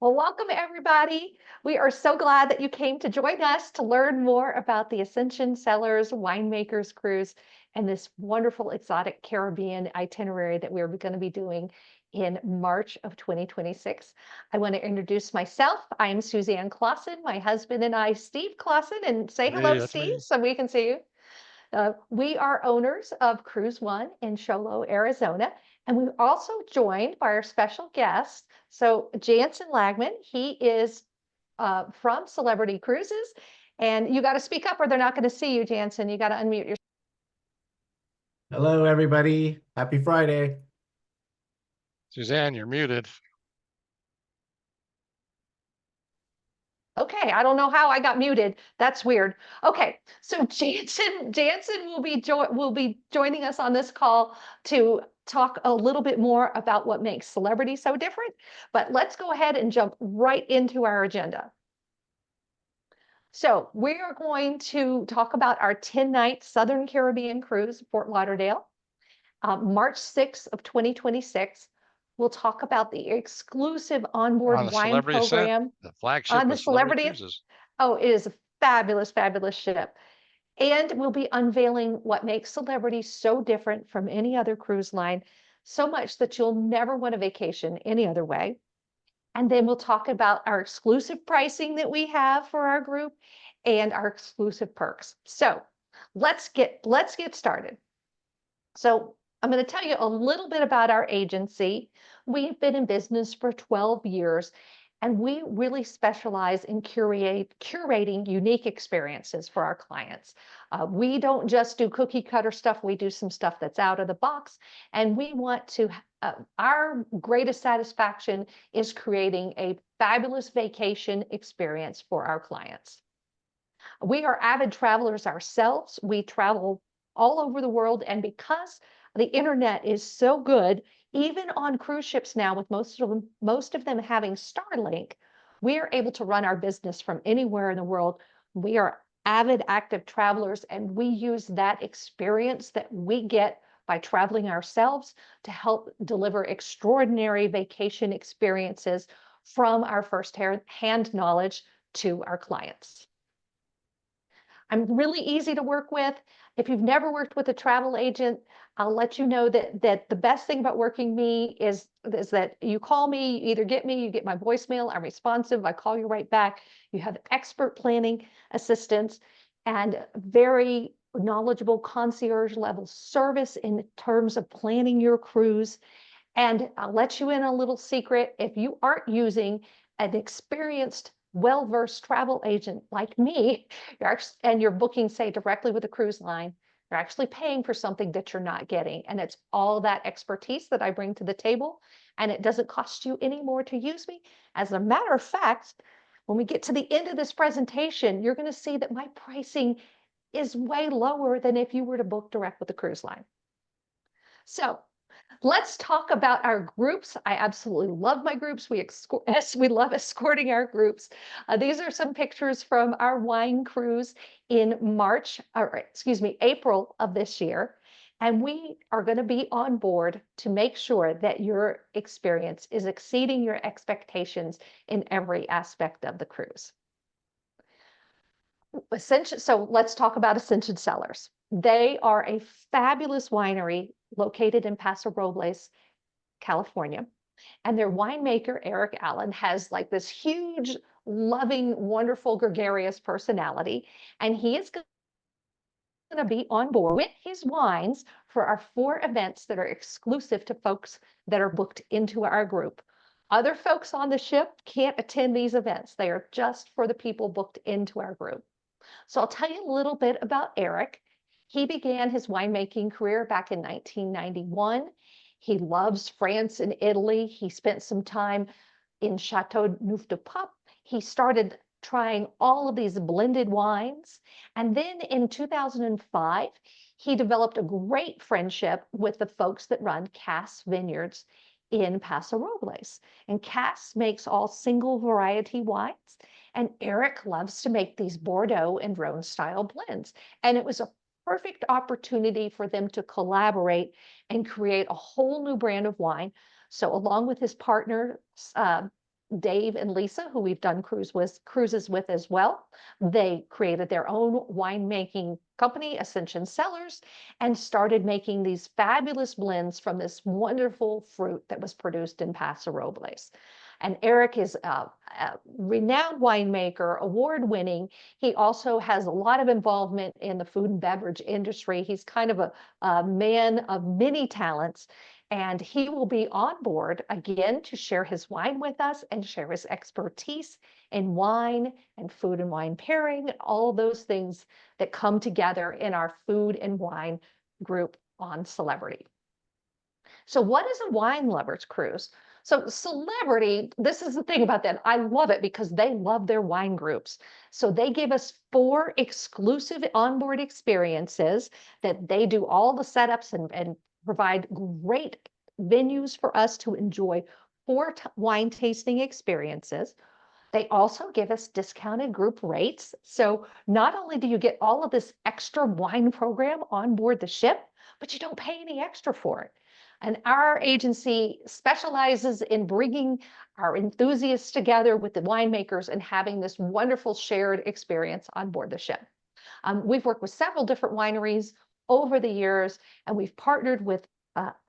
Well, welcome everybody. We are so glad that you came to join us to learn more about the Ascension Cellars Winemakers Cruise and this wonderful exotic Caribbean itinerary that we're going to be doing in March of 2026. I want to introduce myself. I am Suzanne Clausen, my husband and I, Steve Clausen, and say Hey, hello, that's Steve, me. so we can see you. We are owners of CruiseOne in Show Low, Arizona, and we're also joined by our special guest. So Jansen Lagman, he is from Celebrity Cruises, and you got to speak up or they're not going to see you, Jansen. You got to unmute your. Hello, everybody. Happy Friday. Suzanne, you're muted. Okay, I don't know how I got muted. That's weird. Okay, so Jansen will be joining us on this call to talk a little bit more about what makes Celebrity so different. But let's go ahead and jump right into our agenda. So we are going to talk about our 10-night Southern Caribbean cruise, Fort Lauderdale, March 6th of 2026. We'll talk about the exclusive onboard On the wine Celebrity Ascent, program the flagship on the of Celebrity Celebrity. Cruises. Oh, it is a fabulous, fabulous ship. And we'll be unveiling what makes Celebrity so different from any other cruise line, so much that you'll never want to vacation any other way. And then we'll talk about our exclusive pricing that we have for our group and our exclusive perks. So let's get started. So I'm going to tell you a little bit about our agency. We've been in business for 12 years, and we really specialize in curating unique experiences for our clients. We don't just do cookie cutter stuff. We do some stuff that's out of the box, and we want to, our greatest satisfaction is creating a fabulous vacation experience for our clients. We are avid travelers ourselves. We travel all over the world, and because the internet is so good, even on cruise ships now, with most of them having Starlink, we are able to run our business from anywhere in the world. We are avid, active travelers, and we use that experience that we get by traveling ourselves to help deliver extraordinary vacation experiences from our first-hand knowledge to our clients. I'm really easy to work with. If you've never worked with a travel agent, I'll let you know that the best thing about working me is that you call me, you either get me, you get my voicemail, I'm responsive, I call you right back. You have expert planning assistance and very knowledgeable concierge level service in terms of planning your cruise. And I'll let you in a little secret. If you aren't using an experienced, well-versed travel agent like me, and you're booking, say, directly with a cruise line, you're actually paying for something that you're not getting. And it's all that expertise that I bring to the table. And it doesn't cost you any more to use me. As a matter of fact, when we get to the end of this presentation, you're going to see that my pricing is way lower than if you were to book direct with a cruise line. So let's talk about our groups. I absolutely love my groups. We love escorting our groups. These are some pictures from our wine cruise in April of this year. And we are going to be on board to make sure that your experience is exceeding your expectations in every aspect of the cruise. So let's talk about Ascension Cellars. They are a fabulous winery located in Paso Robles, California. And their winemaker, Erick Allen, has like this huge, loving, wonderful, gregarious personality. And he is going to be on board with his wines for our 4 events that are exclusive to folks that are booked into our group. Other folks on the ship can't attend these events. They are just for the people booked into our group. So I'll tell you a little bit about Erick. He began his winemaking career back in 1991. He loves France and Italy. He spent some time in Chateau Neuf du Pape. He started trying all of these blended wines. And then in 2005, he developed a great friendship with the folks that run Cass Vineyards in Paso Robles. And Cass makes all single variety wines. And Erick loves to make these Bordeaux and Rhone style blends. And it was a perfect opportunity for them to collaborate and create a whole new brand of wine. So along with his partner, Dave and Lisa, who we've done cruises with as well. They created their own winemaking company, Ascension Cellars, and started making these fabulous blends from this wonderful fruit that was produced in Paso Robles. And Erick is a renowned winemaker, award-winning. He also has a lot of involvement in the food and beverage industry. He's kind of a man of many talents. And he will be on board again to share his wine with us and share his expertise in wine and food and wine pairing, and all those things that come together in our food and wine group on Celebrity. So what is a wine lovers cruise? So Celebrity, this is the thing about that. I love it because they love their wine groups. So they give us 4 exclusive onboard experiences that they do all the setups and provide great venues for us to enjoy 4 wine tasting experiences. They also give us discounted group rates. So not only do you get all of this extra wine program on board the ship, but you don't pay any extra for it. And our agency specializes in bringing our enthusiasts together with the winemakers and having this wonderful shared experience on board the ship. We've worked with several different wineries over the years, and we've partnered with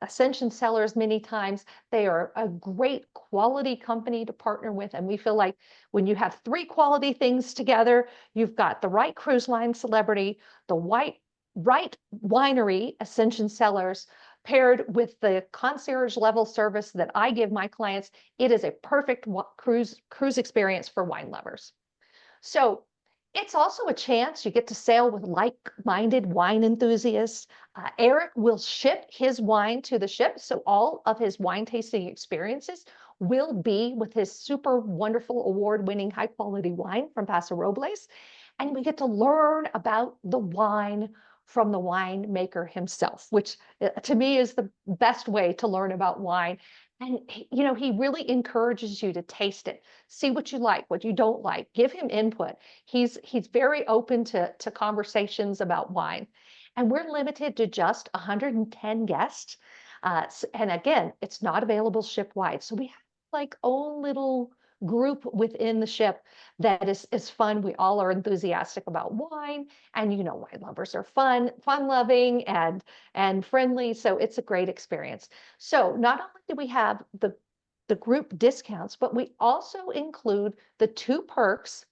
Ascension Cellars many times. They are a great quality company to partner with, and we feel like when you have 3 quality things together, you've got the right cruise line Celebrity, the right winery, Ascension Cellars, paired with the concierge level service that I give my clients. It is a perfect cruise experience for wine lovers. So it's also a chance you get to sail with like-minded wine enthusiasts. Erick will ship his wine to the ship, so all of his wine tasting experiences will be with his super wonderful award-winning high-quality wine from Paso Robles. And we get to learn about the wine from the winemaker himself, which to me is the best way to learn about wine. And he really encourages you to taste it, see what you like, what you don't like, give him input. He's very open to conversations about wine. And we're limited to just 110 guests. And again, it's not available ship-wide. So we have like own little group within the ship that is fun. We all are enthusiastic about wine, and wine lovers are fun-loving and friendly. So it's a great experience. So not only do we have the group discounts, but we also include the 2 perks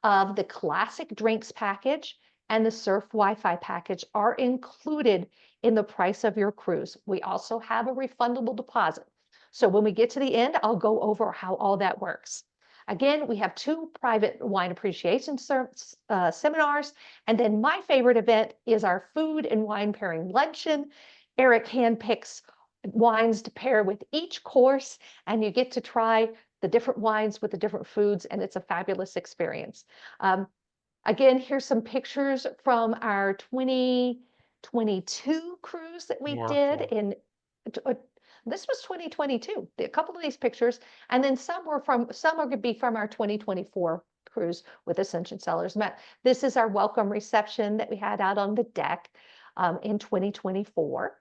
of the classic drinks package and the surf Wi-Fi package are included in the price of your cruise. We also have a refundable deposit. So when we get to the end, I'll go over how all that works. Again, we have 2 private wine appreciation seminars. And then my favorite event is our food and wine pairing luncheon. Erick handpicks wines to pair with each course, and you get to try the different wines with the different foods, and it's a fabulous experience. Again, here's some pictures from our 2022 cruise that we did in this was 2022, a couple of these pictures, and then some are going to be from our 2024 cruise with Ascension Cellars. This is our welcome reception that we had out on the deck in 2024.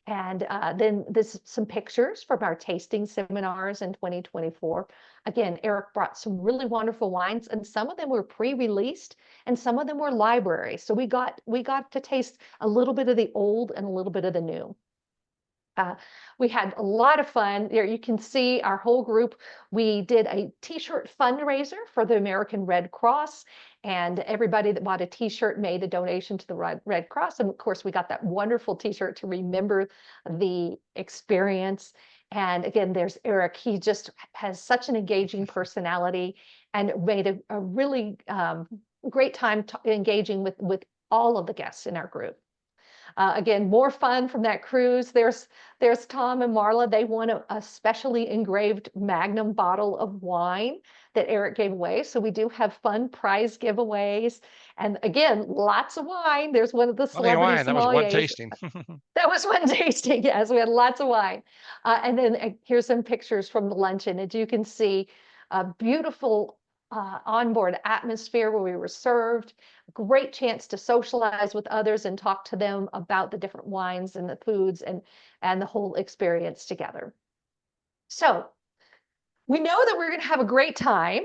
And then this some pictures from our tasting seminars in 2024. Again, Erick brought some really wonderful wines, and some of them were pre-released and some of them were library. So we got to taste a little bit of the old and a little bit of the new. We had a lot of fun. There you can see our whole group. We did a t-shirt fundraiser for the American Red Cross, and everybody that bought a t-shirt made a donation to the Red Cross. And of course, we got that wonderful t-shirt to remember the experience. And again, there's Erick. He just has such an engaging personality and made a really great time engaging with all of the guests in our group. Again, more fun from that cruise. There's Tom and Marla. They won a specially engraved Magnum bottle of wine that Erick gave away. So we do have fun prize giveaways. And again, lots of wine. There's one of the celebrity sommeliers. That was one tasting. That was one tasting. Yes, we had lots of wine. And then here's some pictures from the luncheon. As you can see, a beautiful onboard atmosphere where we were served, great chance to socialize with others and talk to them about the different wines and the foods and the whole experience together. So we know that we're going to have a great time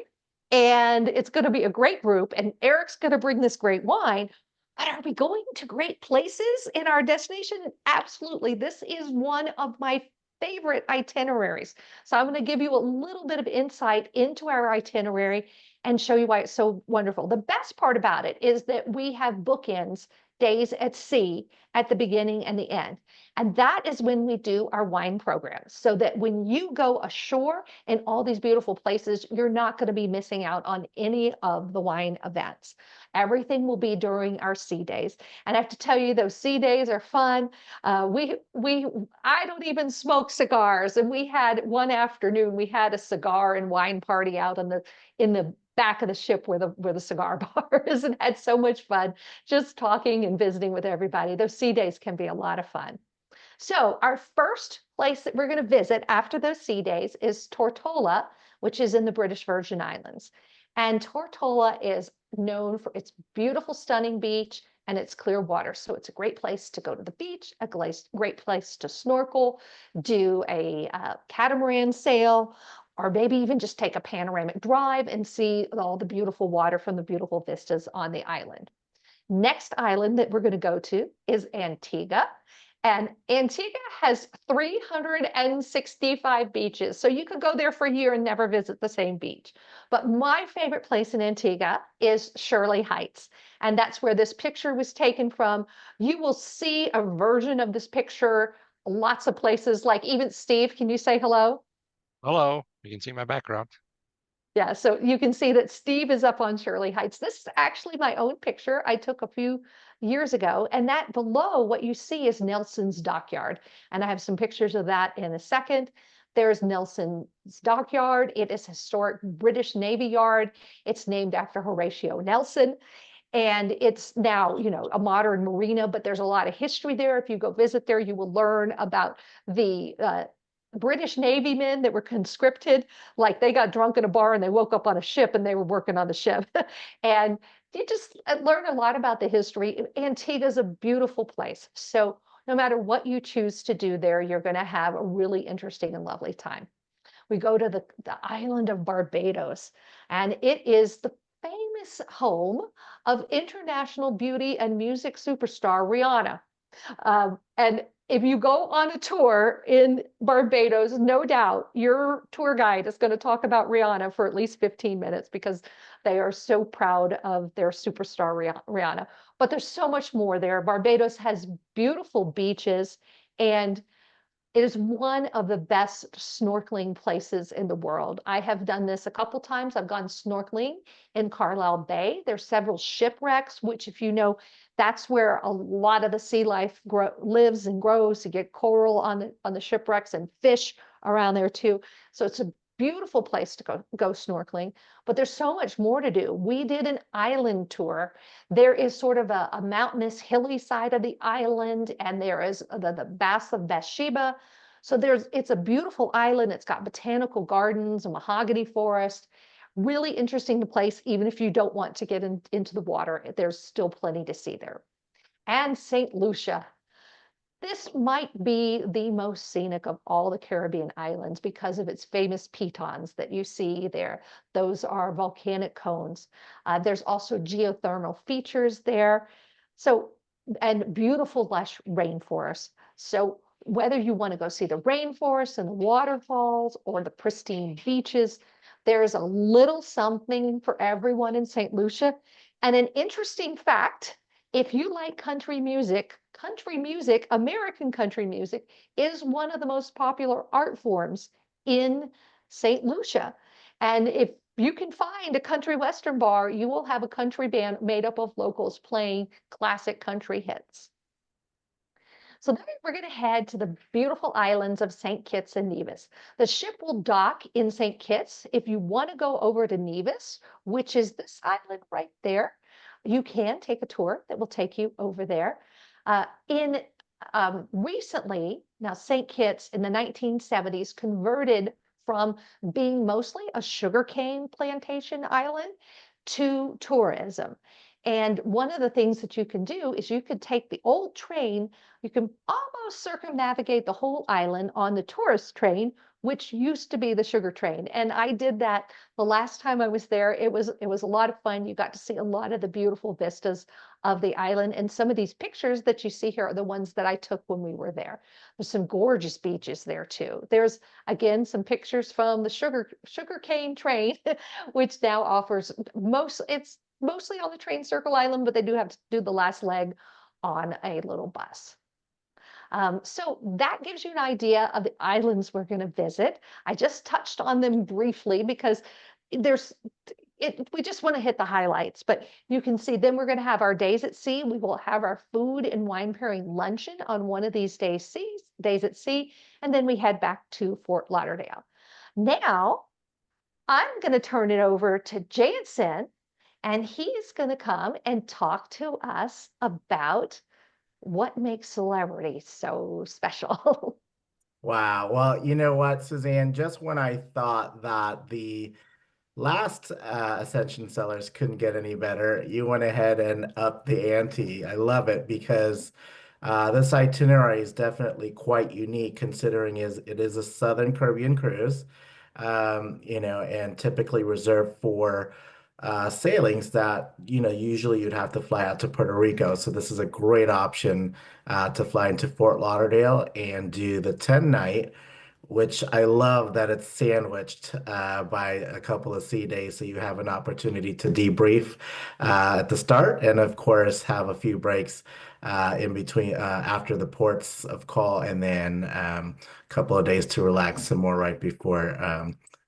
and it's going to be a great group and Erick's going to bring this great wine. But are we going to great places in our destination? Absolutely. This is one of my favorite itineraries. So I'm going to give you a little bit of insight into our itinerary and show you why it's so wonderful. The best part about it is that we have bookends, days at sea at the beginning and the end. And that is when we do our wine programs, so that when you go ashore in all these beautiful places, you're not going to be missing out on any of the wine events. Everything will be during our sea days. And I have to tell you, those sea days are fun. I don't even smoke cigars. And we had one afternoon, we had a cigar and wine party out in the back of the ship where the cigar bar is, and had so much fun just talking and visiting with everybody. Those sea days can be a lot of fun. So our first place that we're going to visit after those sea days is Tortola, which is in the British Virgin Islands. And Tortola is known for its beautiful, stunning beach and its clear water. So it's a great place to go to the beach, a great place to snorkel, do a catamaran sail, or maybe even just take a panoramic drive and see all the beautiful water from the beautiful vistas on the island. Next island that we're going to go to is Antigua. And Antigua has 365 beaches. So you could go there for a year and never visit the same beach. But my favorite place in Antigua is Shirley Heights. And that's where this picture was taken from. You will see a version of this picture lots of places, like even Steve, can you say hello? Hello, you can see my background. Yeah, so you can see that Steve is up on Shirley Heights. This is actually my own picture I took a few years ago. And that below, what you see is Nelson's Dockyard. And I have some pictures of that in a second. There's Nelson's Dockyard. It is a historic British Navy yard. It's named after Horatio Nelson. And it's now, a modern marina, but there's a lot of history there. If you go visit there, you will learn about the British Navy men that were conscripted, like they got drunk in a bar and they woke up on a ship and they were working on the ship. And you just learn a lot about the history. Antigua is a beautiful place. So no matter what you choose to do there, you're going to have a really interesting and lovely time. We go to the island of Barbados, and it is the famous home of international beauty and music superstar Rihanna. And if you go on a tour in Barbados, no doubt your tour guide is going to talk about Rihanna for at least 15 minutes because they are so proud of their superstar Rihanna. But there's so much more there. Barbados has beautiful beaches, and it is one of the best snorkeling places in the world. I have done this a couple times. I've gone snorkeling in Carlisle Bay. There's several shipwrecks, which, if you know, that's where a lot of the sea life lives and grows. You get coral on the shipwrecks and fish around there too. So it's a beautiful place to go snorkeling, but there's so much more to do. We did an island tour. There is sort of a mountainous, hilly side of the island, and there is the Baths of Bathsheba. So it's a beautiful island. It's got botanical gardens, a mahogany forest. Really interesting place, even if you don't want to get into the water. There's still plenty to see there. And St. Lucia. This might be the most scenic of all the Caribbean islands because of its famous pitons that you see there. Those are volcanic cones. There's also geothermal features there. So, and beautiful lush rainforests. So whether you want to go see the rainforest and the waterfalls or the pristine beaches, there's a little something for everyone in St. Lucia. And an interesting fact, if you like country music, American country music, is one of the most popular art forms in St. Lucia. And if you can find a country western bar, you will have a country band made up of locals playing classic country hits. So then we're going to head to the beautiful islands of St. Kitts and Nevis. The ship will dock in St. Kitts. If you want to go over to Nevis, which is this island right there, you can take a tour that will take you over there. Recently, now St. Kitts in the 1970s converted from being mostly a sugarcane plantation island to tourism. And one of the things that you can do is you could take the old train, you can almost circumnavigate the whole island on the tourist train, which used to be the sugar train. And I did that the last time I was there. It was a lot of fun. You got to see a lot of the beautiful vistas of the island. And some of these pictures that you see here are the ones that I took when we were there. There's some gorgeous beaches there too. There's again some pictures from the sugarcane train, which now offers it's mostly on the train Circle Island, but they do have to do the last leg on a little bus. So that gives you an idea of the islands we're going to visit. I just touched on them briefly because we just want to hit the highlights, but you can see then we're going to have our days at sea. We will have our food and wine pairing luncheon on one of these days at sea, and then we head back to Fort Lauderdale. Now, I'm going to turn it over to Jansen, and he's going to come and talk to us about what makes Celebrity so special. Wow. Well, you know what, Suzanne, just when I thought that the last Ascension Cellars couldn't get any better, you went ahead and upped the ante. I love it because this itinerary is definitely quite unique considering it is a Southern Caribbean cruise, and typically reserved for sailings that, usually you'd have to fly out to Puerto Rico. So this is a great option to fly into Fort Lauderdale and do the 10-night, which I love that it's sandwiched by a couple of sea days. So you have an opportunity to debrief at the start and, of course, have a few breaks in between after the ports of call, and then a couple of days to relax some more right before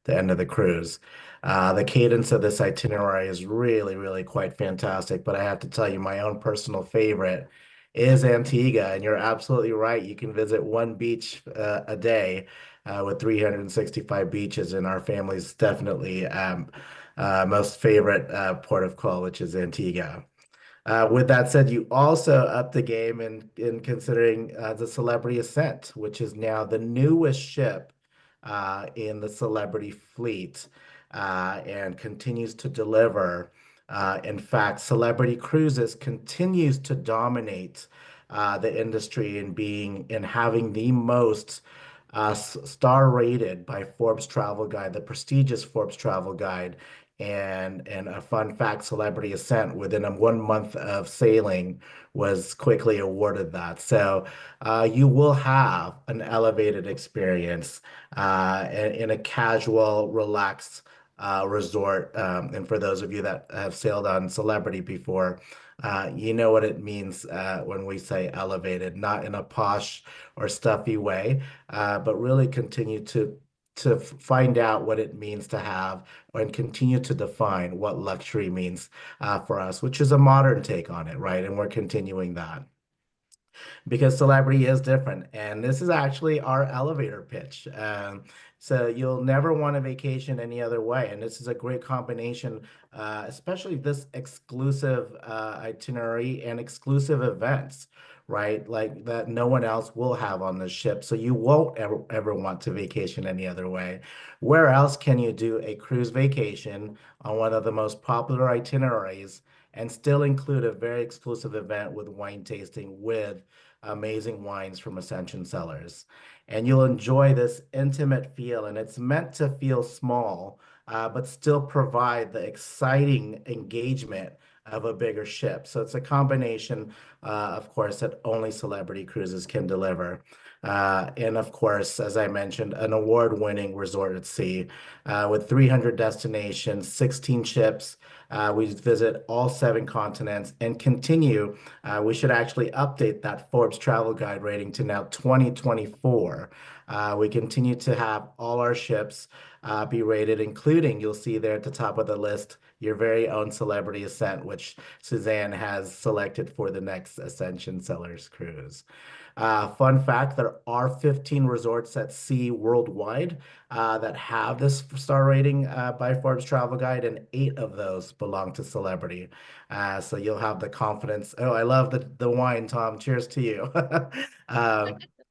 the end of the cruise. The cadence of this itinerary is really, really quite fantastic. But I have to tell you, my own personal favorite is Antigua. And you're absolutely right. You can visit one beach a day with 365 beaches, and our family's definitely most favorite port of call, which is Antigua. With that said, you also upped the game in considering the Celebrity Ascent, which is now the newest ship in the Celebrity fleet and continues to deliver. In fact, Celebrity Cruises continues to dominate the industry in having the most star rated by Forbes Travel Guide, the prestigious Forbes Travel Guide. And a fun fact, Celebrity Ascent within 1 month of sailing was quickly awarded that. So you will have an elevated experience in a casual, relaxed resort. And for those of you that have sailed on Celebrity before, you know what it means when we say elevated, not in a posh or stuffy way, but really continue to find out what it means to have and continue to define what luxury means for us, which is a modern take on it, right? And we're continuing that because Celebrity is different. And this is actually our elevator pitch. So you'll never want a vacation any other way. And this is a great combination, especially this exclusive itinerary and exclusive events, right? Like that no one else will have on the ship. So you won't ever want to vacation any other way. Where else can you do a cruise vacation on one of the most popular itineraries and still include a very exclusive event with wine tasting with amazing wines from Ascension Cellars? And you'll enjoy this intimate feel, and it's meant to feel small, but still provide the exciting engagement of a bigger ship. So it's a combination, of course, that only Celebrity Cruises can deliver. And of course, as I mentioned, an award-winning resort at sea with 300 destinations, 16 ships. We visit all 7 continents and continue. We should actually update that Forbes Travel Guide rating to now 2024. We continue to have all our ships be rated, including, you'll see there at the top of the list, your very own Celebrity Ascent, which Suzanne has selected for the next Ascension Cellars cruise. Fun fact, there are 15 resorts at sea worldwide that have this star rating by Forbes Travel Guide, and 8 of those belong to Celebrity. So you'll have the confidence. Oh, I love the wine, Tom. Cheers to you.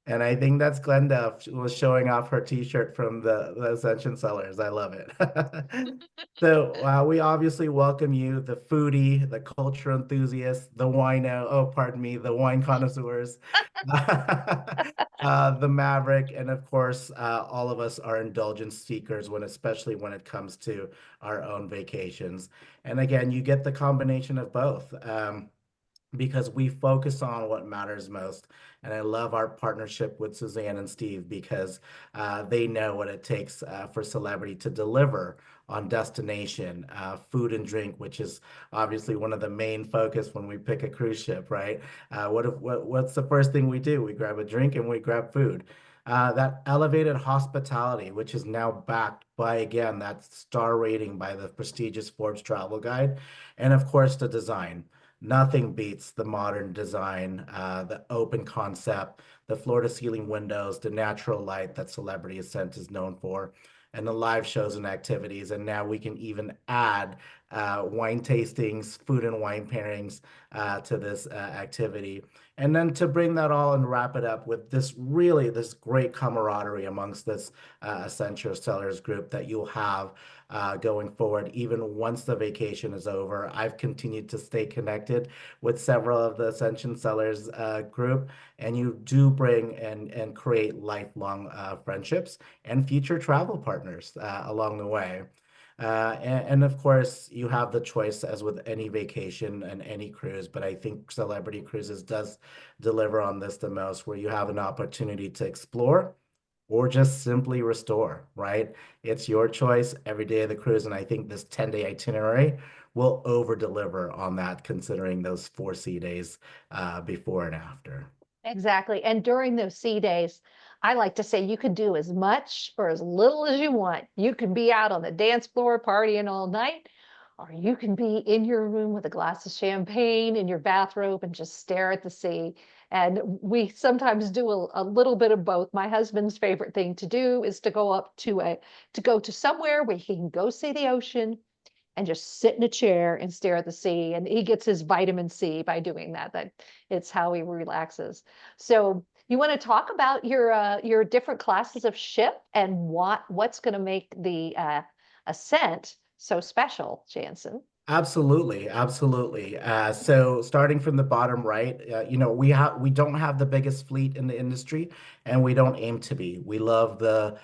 And I think that's Glenda was showing off her t-shirt from the Ascension Cellars. I love it. So we obviously welcome you, the foodie, the culture enthusiast, the wino, oh, pardon me, the wine connoisseurs, the maverick, and of course, all of us are indulgence seekers especially when it comes to our own vacations. And again, you get the combination of both. Because we focus on what matters most. And I love our partnership with Suzanne and Steve because they know what it takes for Celebrity to deliver on destination, food and drink, which is obviously one of the main focus when we pick a cruise ship, right? What's the first thing we do? We grab a drink and we grab food. That elevated hospitality, which is now backed by, again, that star rating by the prestigious Forbes Travel Guide, and of course, the design. Nothing beats the modern design, the open concept, the floor-to-ceiling windows, the natural light that Celebrity Ascent is known for, and the live shows and activities. And now we can even add wine tastings, food and wine pairings to this activity. And then to bring that all and wrap it up with this great camaraderie amongst this Ascension Cellars group that you'll have going forward, even once the vacation is over. I've continued to stay connected with several of the Ascension Cellars group, and you do bring and create lifelong friendships and future travel partners along the way. And of course, you have the choice as with any vacation and any cruise, but I think Celebrity Cruises does deliver on this the most, where you have an opportunity to explore or just simply restore, right? It's your choice every day of the cruise, and I think this 10-day itinerary will over deliver on that, considering those 4 sea days before and after. Exactly. And during those sea days, I like to say you can do as much or as little as you want. You can be out on the dance floor partying all night, or you can be in your room with a glass of champagne in your bathrobe and just stare at the sea. And we sometimes do a little bit of both. My husband's favorite thing to do is to go to somewhere where he can go see the ocean and just sit in a chair and stare at the sea. And he gets his vitamin C by doing that. It's how he relaxes. So you want to talk about your different classes of ship and what's going to make the ascent so special, Jansen? Absolutely, absolutely. So starting from the bottom right, we don't have the biggest fleet in the industry, and we don't aim to be. We love the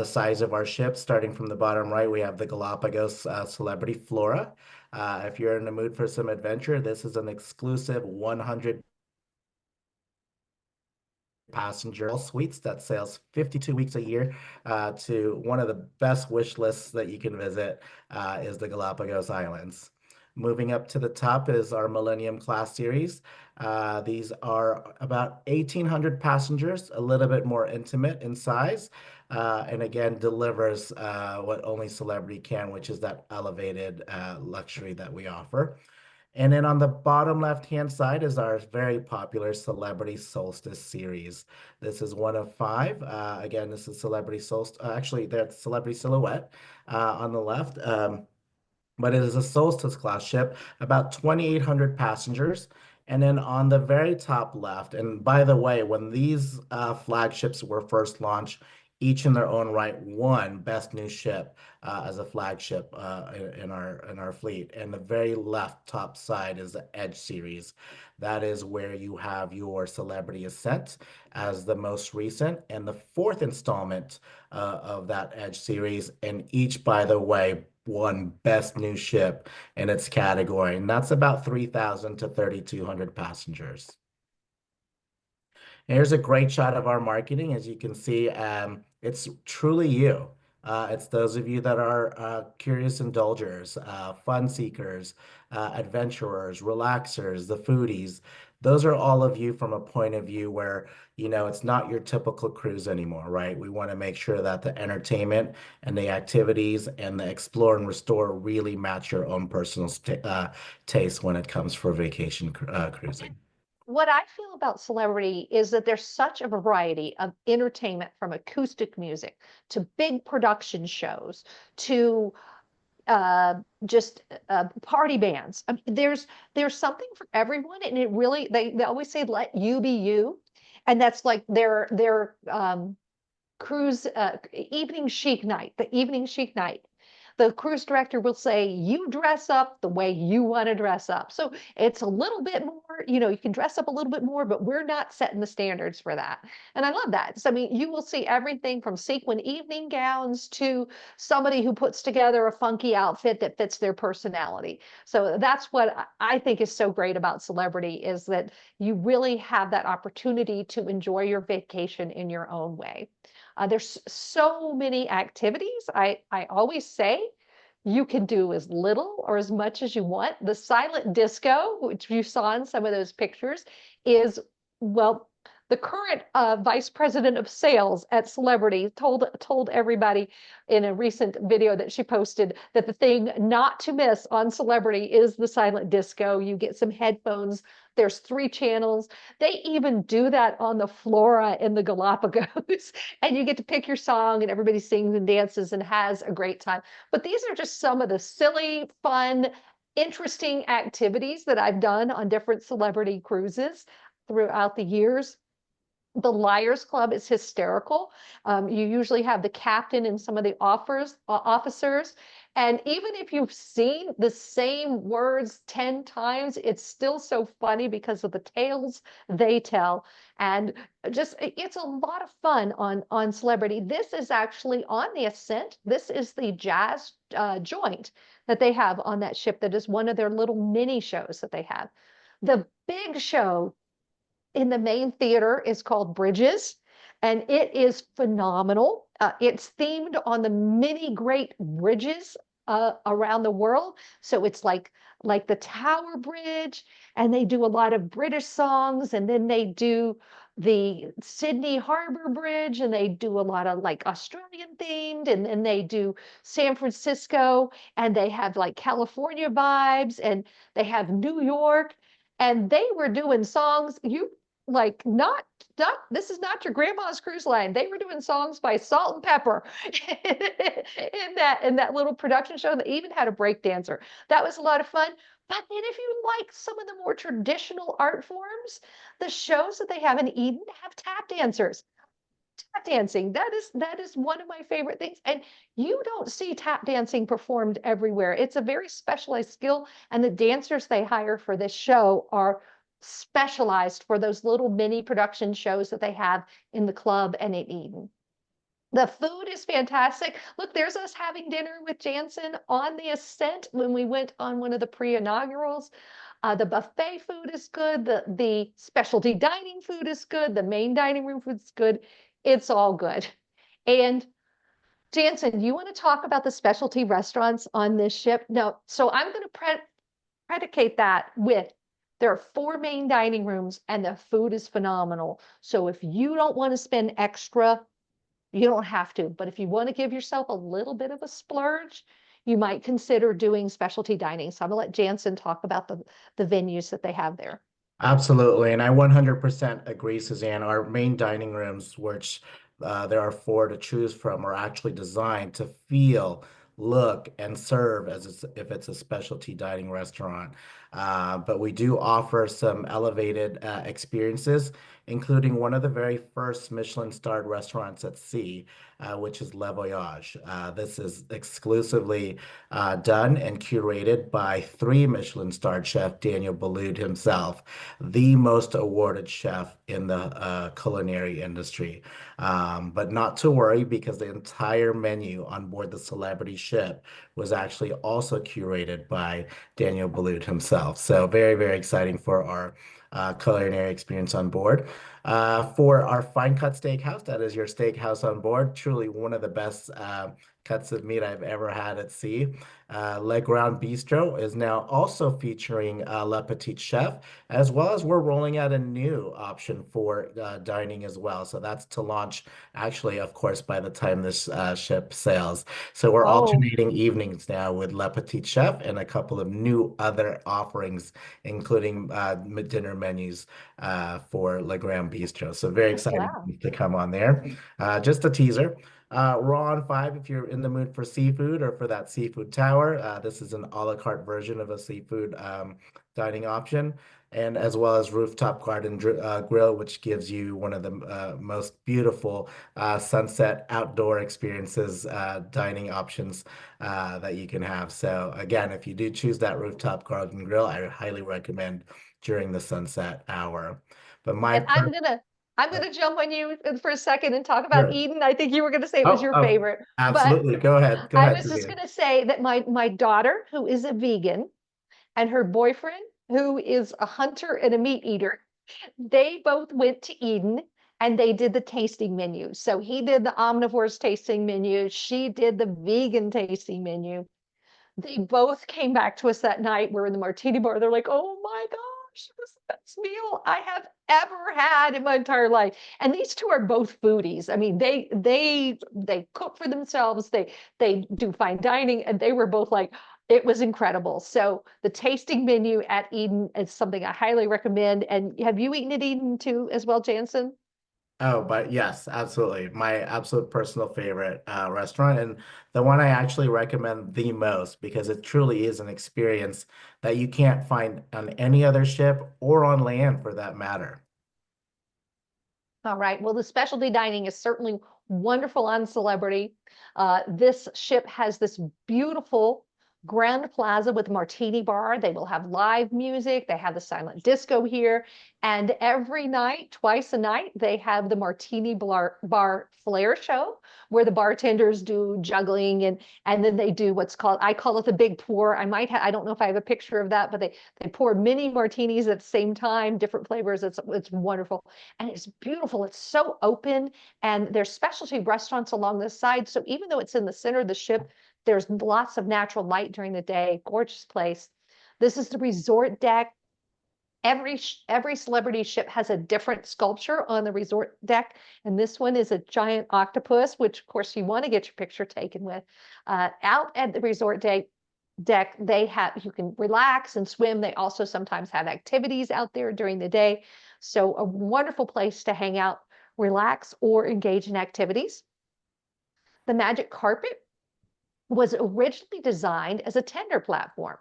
size of our ships. Starting from the bottom right, we have the Galapagos Celebrity Flora. If you're in the mood for some adventure, this is an exclusive 100 passenger suites that sails 52 weeks a year to one of the best wish lists that you can visit is the Galapagos Islands. Moving up to the top is our Millennium Class Series. These are about 1,800 passengers, a little bit more intimate in size, and again delivers what only Celebrity can, which is that elevated luxury that we offer. And then on the bottom left-hand side is our very popular Celebrity Solstice series. This is one of five. Again, this is Celebrity Solstice. Actually, that's Celebrity Silhouette on the left. But it is a Solstice class ship, about 2,800 passengers. And then on the very top left, and by the way, when these flagships were first launched, each in their own right won Best New Ship as a flagship in our fleet. And the very left top side is the Edge series. That is where you have your Celebrity Ascent as the most recent and the fourth installment of that Edge series. And each, by the way, won Best New Ship in its category. And that's about 3,000 to 3,200 passengers. Here's a great shot of our marketing. As you can see, it's truly you. It's those of you that are curious indulgers, fun seekers, adventurers, relaxers, the foodies. Those are all of you from a point of view where, it's not your typical cruise anymore, right? We want to make sure that the entertainment and the activities and the explore and restore really match your own personal taste when it comes for vacation cruising. What I feel about Celebrity is that there's such a variety of entertainment, from acoustic music to big production shows to just party bands. I mean, there's something for everyone, and it really they always say let you be you. And that's like their cruise evening chic night, the evening chic night. The cruise director will say, you dress up the way you want to dress up. So it's a little bit more, you can dress up a little bit more, but we're not setting the standards for that. And I love that. So, I mean, you will see everything from sequin evening gowns to somebody who puts together a funky outfit that fits their personality. So that's what I think is so great about Celebrity, is that you really have that opportunity to enjoy your vacation in your own way. There's so many activities. I always say you can do as little or as much as you want. The silent disco, which you saw in some of those pictures, is, well, the current vice president of sales at Celebrity told everybody in a recent video that she posted that the thing not to miss on Celebrity is the silent disco. You get some headphones. There's 3 channels. They even do that on the Flora in the Galapagos. And you get to pick your song and everybody sings and dances and has a great time. But these are just some of the silly, fun, interesting activities that I've done on different Celebrity cruises throughout the years. The Liars Club is hysterical. You usually have the captain and some of the officers. And even if you've seen the same words 10 times, it's still so funny because of the tales they tell. And just, it's a lot of fun on Celebrity. This is actually on the Ascent. This is the jazz joint that they have on that ship. That is one of their little mini shows that they have. The big show in the main theater is called Bridges, and it is phenomenal. It's themed on the many great bridges around the world. So it's like the Tower Bridge, and they do a lot of British songs, and then they do the Sydney Harbor Bridge, and they do a lot of like Australian themed, and then they do San Francisco, and they have like California vibes, and they have New York, and they were doing songs you like not this is not your grandma's cruise line. They were doing songs by Salt and Pepper in that little production show. They even had a break dancer. That was a lot of fun. But then if you like some of the more traditional art forms, the shows that they have in Eden have tap dancers. Tap dancing, that is one of my favorite things. And you don't see tap dancing performed everywhere. It's a very specialized skill, and the dancers they hire for this show are specialized for those little mini production shows that they have in the club and in Eden. The food is fantastic. Look, there's us having dinner with Jansen on the Ascent when we went on one of the pre-inaugurals. The buffet food is good. The specialty dining food is good. The main dining room food is good. It's all good. And Jansen, you want to talk about the specialty restaurants on this ship? No, so I'm going to predicate that with there are 4 main dining rooms and the food is phenomenal. So if you don't want to spend extra, you don't have to. But if you want to give yourself a little bit of a splurge, you might consider doing specialty dining. So I'm going to let Jansen talk about the venues that they have there. Absolutely. And I 100% agree, Suzanne. Our main dining rooms, which there are 4 to choose from, are actually designed to feel, look, and serve as if it's a specialty dining restaurant. But we do offer some elevated experiences, including one of the very first Michelin-starred restaurants at sea, which is Le Voyage. This is exclusively done and curated by 3 Michelin-starred chef Daniel Boulud himself, the most awarded chef in the culinary industry. But not to worry, because the entire menu on board the Celebrity ship was actually also curated by Daniel Boulud himself. So very, very exciting for our culinary experience on board. For our fine cut steakhouse, that is your steakhouse on board. Truly one of the best cuts of meat I've ever had at sea. Le Grand Bistro is now also featuring Le Petit Chef, as well as we're rolling out a new option for dining as well. So that's to launch, actually, of course, by the time this ship sails. So we're alternating evenings now with Le Petit Chef and a couple of new other offerings, including dinner menus for Le Grand Bistro. So very exciting to come on there. Just a teaser. We're on 5 if you're in the mood for seafood or for that seafood tower. This is an a la carte version of a seafood dining option, and as well as rooftop garden grill, which gives you one of the most beautiful sunset outdoor experiences, dining options that you can have. So again, if you do choose that rooftop garden grill, I highly recommend during the sunset hour. But my And I'm gonna jump on you for a second and talk about Sure. Eden. I think you were gonna say it was Oh, your oh, favorite, but absolutely. Go ahead. Go I ahead, was just Suzanne. gonna say that my daughter, who is a vegan, and her boyfriend, who is a hunter and a meat eater, they both went to Eden and they did the tasting menu. So he did the omnivore's tasting menu, she did the vegan tasting menu. They both came back to us that night. We're in the martini bar. They're like, oh my gosh, it was the best meal I have ever had in my entire life. And these two are both foodies. I mean, they cook for themselves, they do fine dining, and they were both like, it was incredible. So the tasting menu at Eden is something I highly recommend. And have you eaten at Eden too as well, Jansen? Oh, but yes, absolutely. My absolute personal favorite restaurant, and the one I actually recommend the most because it truly is an experience that you can't find on any other ship or on land for that matter. All right. Well, the specialty dining is certainly wonderful on Celebrity. This ship has this beautiful Grand Plaza with martini bar. They will have live music. They have the silent disco here. And every night, twice a night, they have the martini bar flair show where the bartenders do juggling and then they do what's called, I call it the big pour. I don't know if I have a picture of that, but they pour mini martinis at the same time, different flavors. It's wonderful. And it's beautiful. It's so open, and there's specialty restaurants along the side. So even though it's in the center of the ship, there's lots of natural light during the day. Gorgeous place. This is the resort deck. Every celebrity ship has a different sculpture on the resort deck, and this one is a giant octopus, which of course you want to get your picture taken with. Out at the resort deck, you can relax and swim. They also sometimes have activities out there during the day. So a wonderful place to hang out, relax, or engage in activities. The Magic Carpet was originally designed as a tender platform,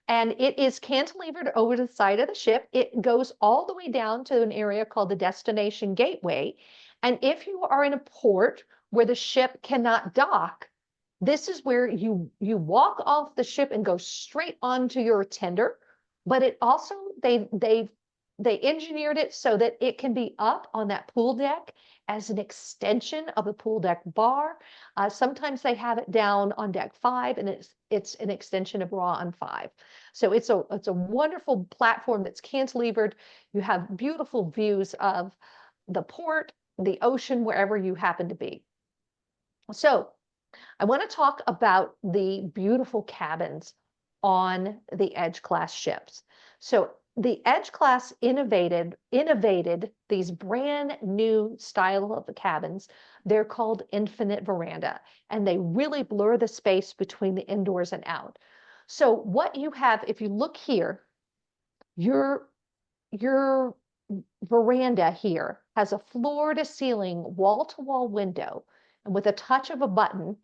and it is cantilevered over the side of the ship. It goes all the way down to an area called the Destination Gateway. And if you are in a port where the ship cannot dock, this is where you walk off the ship and go straight onto your tender. But it also, they engineered it so that it can be up on that pool deck as an extension of the pool deck bar. Sometimes they have it down on deck 5, and it's an extension of Raw on 5. So it's a wonderful platform that's cantilevered. You have beautiful views of the port, the ocean, wherever you happen to be. So I want to talk about the beautiful cabins on the Edge class ships. So the Edge class innovated these brand new style of the cabins. They're called infinite veranda, and they really blur the space between the indoors and out. So what you have, if you look here, your veranda here has a floor to ceiling, wall to wall window, and with a touch of a button,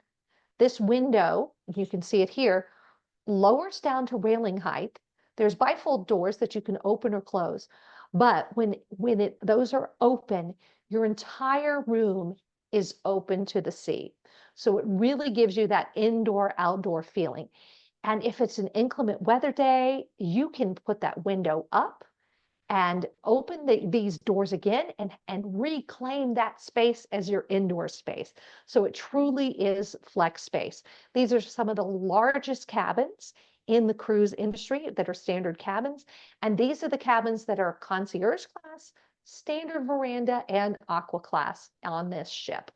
this window, you can see it here, lowers down to railing height. There's bifold doors that you can open or close. But when those are open, your entire room is open to the sea. So it really gives you that indoor-outdoor feeling. And if it's an inclement weather day, you can put that window up and open these doors again and reclaim that space as your indoor space. So it truly is flex space. These are some of the largest cabins in the cruise industry that are standard cabins. And these are the cabins that are concierge class, standard veranda, and aqua class on this ship.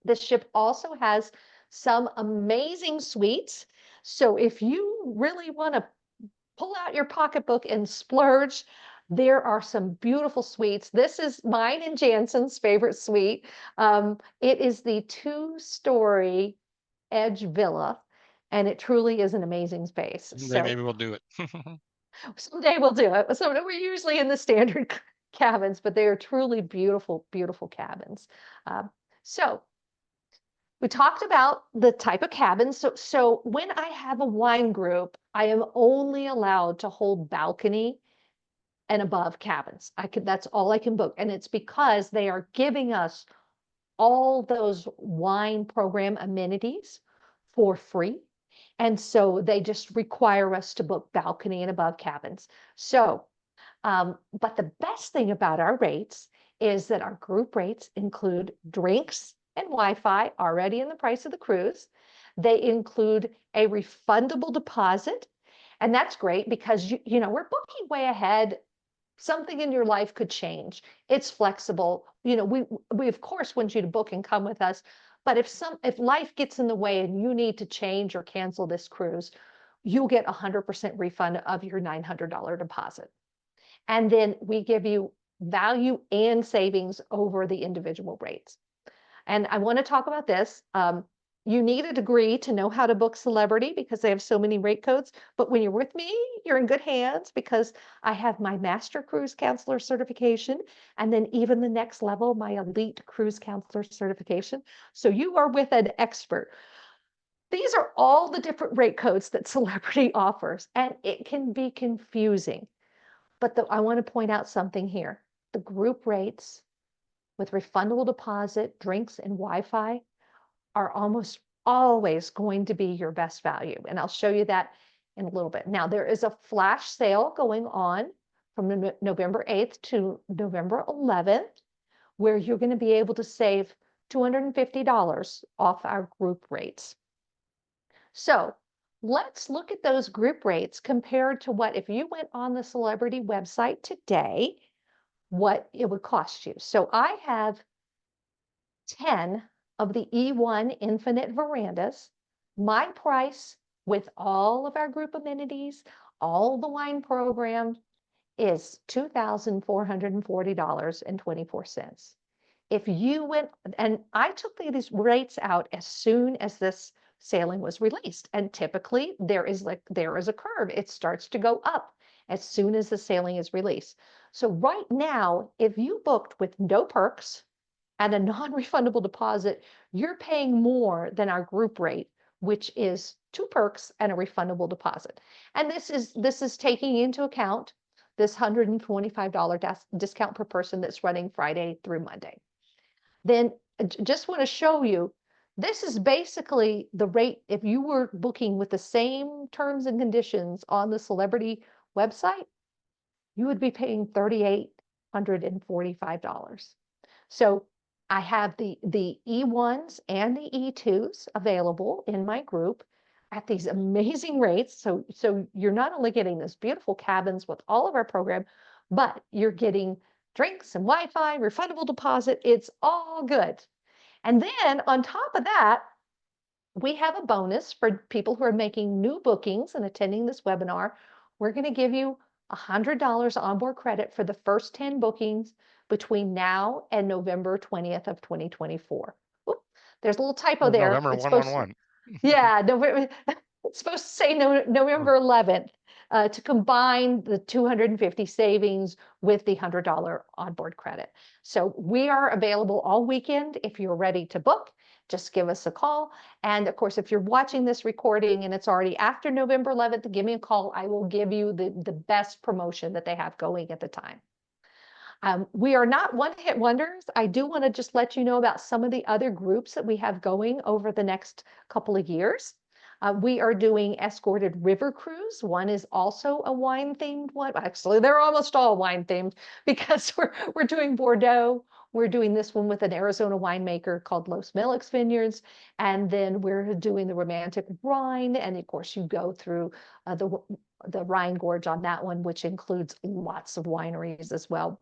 This ship also has some amazing suites. So if you really want to pull out your pocketbook and splurge, there are some beautiful suites. This is mine and Jansen's favorite suite. It is the 2-story Edge Villa, and it truly is an amazing space. Someday So maybe we'll do it. someday we'll do it. So we're usually in the standard cabins, but they are truly beautiful, beautiful cabins. So We talked about the type of cabins. So when I have a wine group, I am only allowed to hold balcony and above cabins. That's all I can book. And it's because they are giving us all those wine program amenities for free. And so they just require us to book balcony and above cabins. So, but the best thing about our rates is that our group rates include drinks and Wi-Fi already in the price of the cruise. They include a refundable deposit. And that's great because, we're booking way ahead. Something in your life could change. It's flexible. We of course want you to book and come with us, but if life gets in the way and you need to change or cancel this cruise, you'll get 100% refund of your $900 deposit. And then we give you value and savings over the individual rates. And I want to talk about this. You need a degree to know how to book Celebrity because they have so many rate codes. But when you're with me, you're in good hands because I have my Master Cruise Counselor certification and then even the next level, my Elite Cruise Counselor certification. So you are with an expert. These are all the different rate codes that Celebrity offers, and it can be confusing. But I want to point out something here. The group rates with refundable deposit, drinks, and Wi-Fi are almost always going to be your best value. And I'll show you that in a little bit. Now, there is a flash sale going on from November 8th to November 11th, where you're going to be able to save $250 off our group rates. So let's look at those group rates compared to what, if you went on the Celebrity website today, what it would cost you. So I have 10 of the E1 Infinite Verandas. My price with all of our group amenities, all the wine program is $2,440.24. If you went, and I took these rates out as soon as this sailing was released. And typically there is a curve. It starts to go up as soon as the sailing is released. So right now, if you booked with no perks, and a non-refundable deposit, you're paying more than our group rate, which is 2 perks and a refundable deposit. And this is taking into account this $125 discount per person that's running Friday through Monday. Then just want to show you, this is basically the rate if you were booking with the same terms and conditions on the Celebrity website, you would be paying $3,845. So I have the E1s and the E2s available in my group at these amazing rates. So you're not only getting this beautiful cabins with all of our program, but you're getting drinks and Wi-Fi, refundable deposit. It's all good. And then on top of that, we have a bonus for people who are making new bookings and attending this webinar. We're going to give you $100 onboard credit for the first 10 bookings between now and November 20th of 2024. Oop, there's a little typo there. November It's 111. yeah, November, it's supposed to say November 11th to combine the 250 savings with the $100 onboard credit. So we are available all weekend. If you're ready to book, just give us a call. And of course, if you're watching this recording and it's already after November 11th, give me a call. I will give you the best promotion that they have going at the time. We are not one-hit wonders. I do want to just let you know about some of the other groups that we have going over the next couple of years. We are doing escorted river cruise. One is also a wine-themed one. Actually, they're almost all wine-themed because we're doing Bordeaux. We're doing this one with an Arizona winemaker called Los Melix Vineyards. And then we're doing the romantic Rhine. And of course, you go through the Rhine Gorge on that one, which includes lots of wineries as well.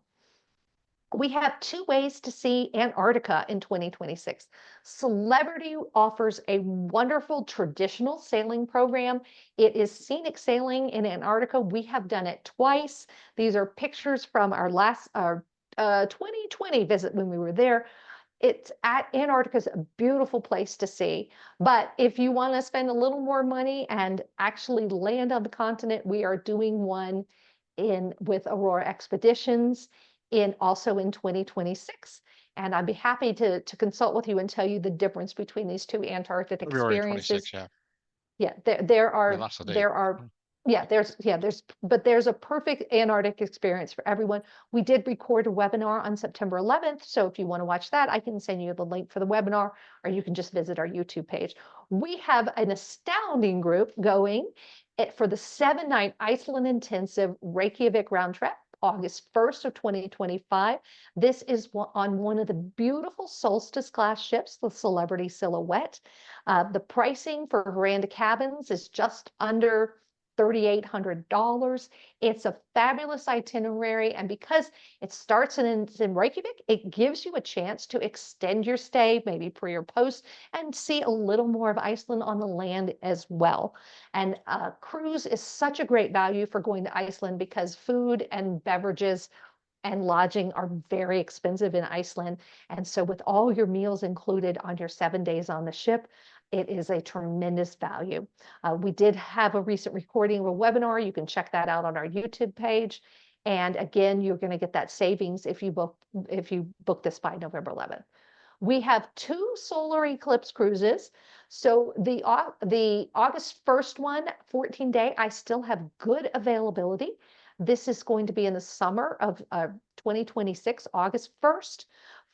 We have 2 ways to see Antarctica in 2026. Celebrity offers a wonderful traditional sailing program. It is scenic sailing in Antarctica. We have done it twice. These are pictures from our 2020 visit when we were there. Antarctica is a beautiful place to see. But if you want to spend a little more money and actually land on the continent, we are doing one with Aurora Expeditions also in 2026. And I'd be happy to consult with you and tell you the difference between these two Antarctic February experiences. 26th, yeah. Yeah, We lost the date. there are, yeah, but there's a perfect Antarctic experience for everyone. We did record a webinar on September 11th. So if you want to watch that, I can send you the link for the webinar, or you can just visit our YouTube page. We have an astounding group going for the 7-night Iceland intensive Reykjavik round trip, August 1st of 2025. This is on one of the beautiful Solstice class ships, the Celebrity Silhouette. The pricing for veranda cabins is just under $3,800. It's a fabulous itinerary, and because it starts in Reykjavik, it gives you a chance to extend your stay, maybe pre or post, and see a little more of Iceland on the land as well. And cruise is such a great value for going to Iceland because food and beverages and lodging are very expensive in Iceland. And so with all your meals included on your 7 days on the ship, it is a tremendous value. We did have a recent recording of a webinar. You can check that out on our YouTube page. And again, you're going to get that savings if you book this by November 11th. We have 2 solar eclipse cruises. So the August 1st one, 14-day, I still have good availability. This is going to be in the summer of 2026, August 1st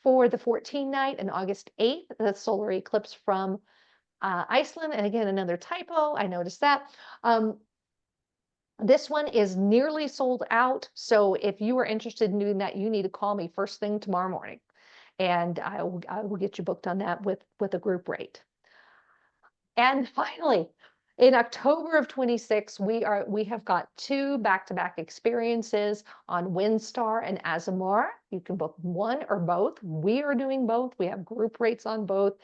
for the 14-night, and August 8th, the solar eclipse from Iceland. And again, another typo, I noticed that. This one is nearly sold out. So if you are interested in doing that, you need to call me first thing tomorrow morning. And I will get you booked on that with a group rate. And finally, in October of 26, we have got 2 back-to-back experiences on Windstar and Azamara. You can book one or both. We are doing both. We have group rates on both.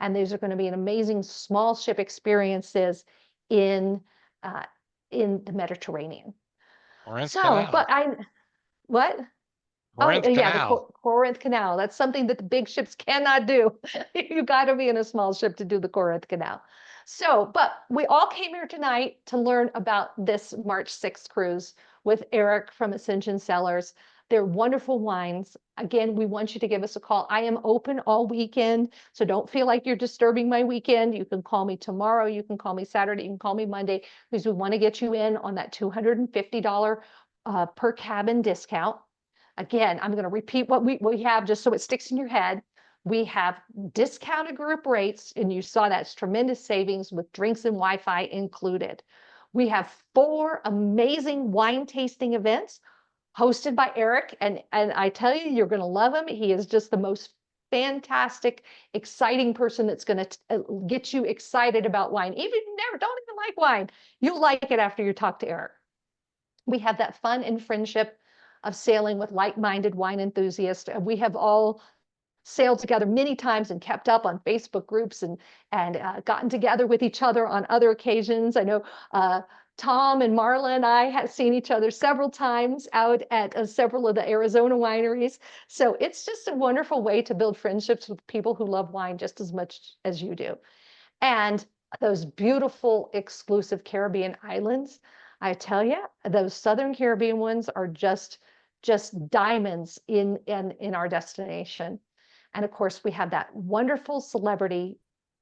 And these are going to be an amazing small ship experiences in the Mediterranean. Corinth So, Canal. but what? Corinth Oh, yeah, the Canal. Corinth Canal. That's something that the big ships cannot do. You got to be in a small ship to do the Corinth Canal. So, but we all came here tonight to learn about this March 6th cruise with Erick from Ascension Cellars. They're wonderful wines. Again, we want you to give us a call. I am open all weekend, so don't feel like you're disturbing my weekend. You can call me tomorrow. You can call me Saturday. You can call me Monday, because we want to get you in on that $250 per cabin discount. Again, I'm going to repeat what we have just so it sticks in your head. We have discounted group rates, and you saw that's tremendous savings with drinks and Wi-Fi included. We have 4 amazing wine tasting events hosted by Erick, and I tell you, you're going to love him. He is just the most fantastic, exciting person that's going to get you excited about wine. Even if you don't even like wine, you'll like it after you talk to Erick. We have that fun and friendship of sailing with like-minded wine enthusiasts. We have all sailed together many times and kept up on Facebook groups and gotten together with each other on other occasions. I know Tom and Marla and I have seen each other several times out at several of the Arizona wineries. So it's just a wonderful way to build friendships with people who love wine just as much as you do. And those beautiful, exclusive Caribbean islands, I tell you, those Southern Caribbean ones are just diamonds in our destination. And of course, we have that wonderful Celebrity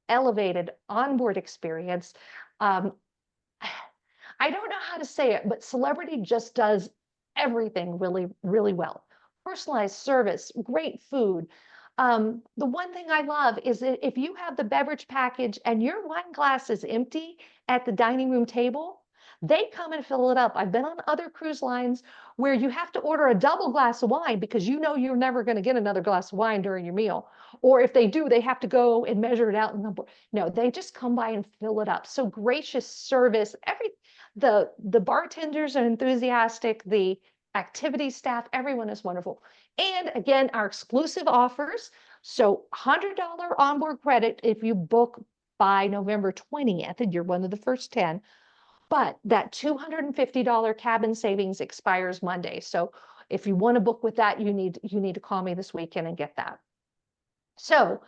elevated onboard experience. I don't know how to say it, but Celebrity just does everything really, really well. Personalized service, great food. The one thing I love is that if you have the beverage package and your wine glass is empty at the dining room table, they come and fill it up. I've been on other cruise lines where you have to order a double glass of wine because you know you're never going to get another glass of wine during your meal. Or if they do, they have to go and measure it out. No, they just come by and fill it up. So gracious service. The bartenders are enthusiastic. The activity staff, everyone is wonderful. And again, our exclusive offers. So $100 onboard credit if you book by November 20th, and you're one of the first 10. But that $250 cabin savings expires Monday. So if you want to book with that, you need to call me this weekend and get that. So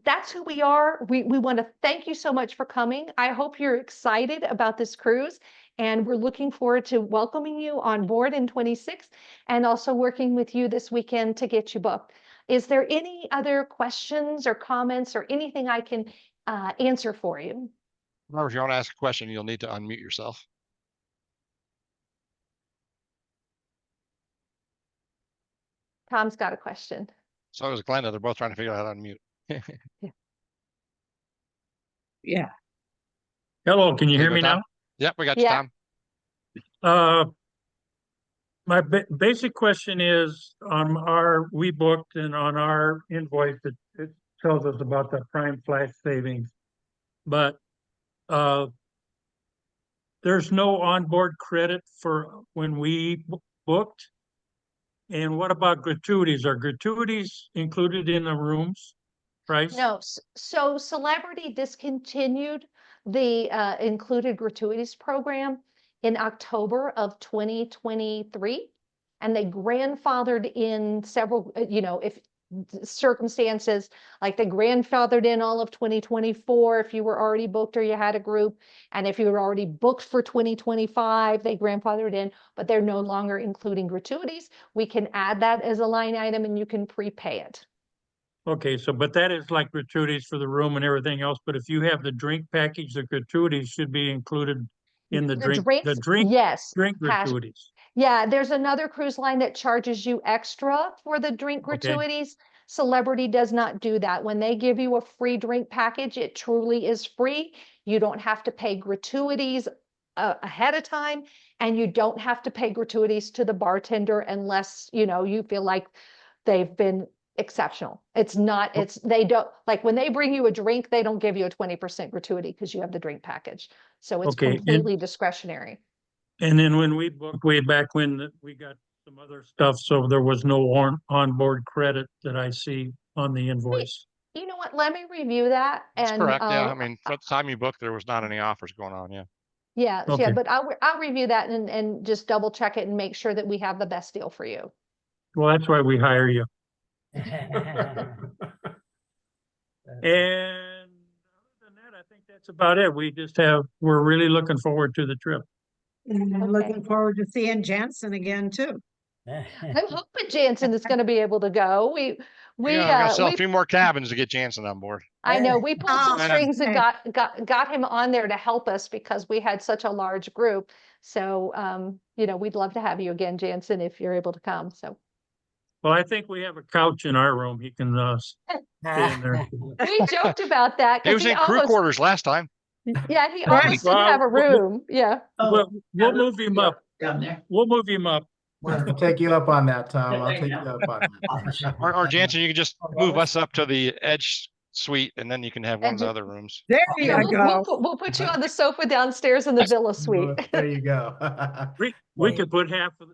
that's who we are. We want to thank you so much for coming. I hope you're excited about this cruise, and we're looking forward to welcoming you on board in 26 and also working with you this weekend to get you booked. Is there any other questions or comments or anything I can answer for you? Remember, if you want to ask a question, you'll need to unmute yourself. Tom's got a question. So is Glenda. They're both trying to figure out how to unmute. Yeah. Hello, can you There hear you me go, now? Tom. Yep, we got you, Yeah. Tom. My basic question is on we booked and on our invoice, it tells us about the prime flash savings. But there's no onboard credit for when we booked. And what about gratuities? Are gratuities included in the rooms price? No, so Celebrity discontinued the included gratuities program in October of 2023, and they grandfathered in several, if circumstances, like they grandfathered in all of 2024 if you were already booked or you had a group, and if you were already booked for 2025, they grandfathered in, but they're no longer including gratuities. We can add that as a line item and you can prepay it. Okay, so, but that is like gratuities for the room and everything else, but if you have the drink package, the gratuities should be included in the drink, yes, drink gratuities. Yeah, there's another cruise line that charges you extra for the drink gratuities. Celebrity does not do that. When they give you a free drink package, it truly is free. You don't have to pay gratuities ahead of time, and you don't have to pay gratuities to the bartender unless, you feel like they've been exceptional. It's not, they don't, like when they bring you a drink, they don't give you a 20% gratuity because you have the drink package. So it's completely discretionary. And then when we booked way back when we got some other stuff, so there was no onboard credit that I see on the invoice. You know what? Let me review that. That's correct. Yeah, I mean, for the time you booked, there was not any offers going on. Yeah. Yeah, yeah, but I'll review that and just double check it and make sure that we have the best deal for you. Well, that's why we hire you. And other than that, I think that's about it. We're really looking forward to the trip. And I'm looking forward to seeing Jansen again too. I'm hoping Jansen is going to be able to go. We gonna sell a few more cabins to get Jansen on board. I know we pulled some strings and got him on there to help us because we had such a large group. So we'd love to have you again, Jansen, if you're able to come. So. Well, I think we have a couch in our room. He can stay in there. We joked about that. He was in crew quarters last time. Yeah, he almost didn't have a room. Yeah. We'll move him up. Down there. We'll move him up. I'll take you up on that, Tom. I'll take you up on that. Or Jansen, you can just move us up to the edge suite, and then you can have one of the other rooms. There you go. We'll put you on the sofa downstairs in the villa suite. There you go. We could put half of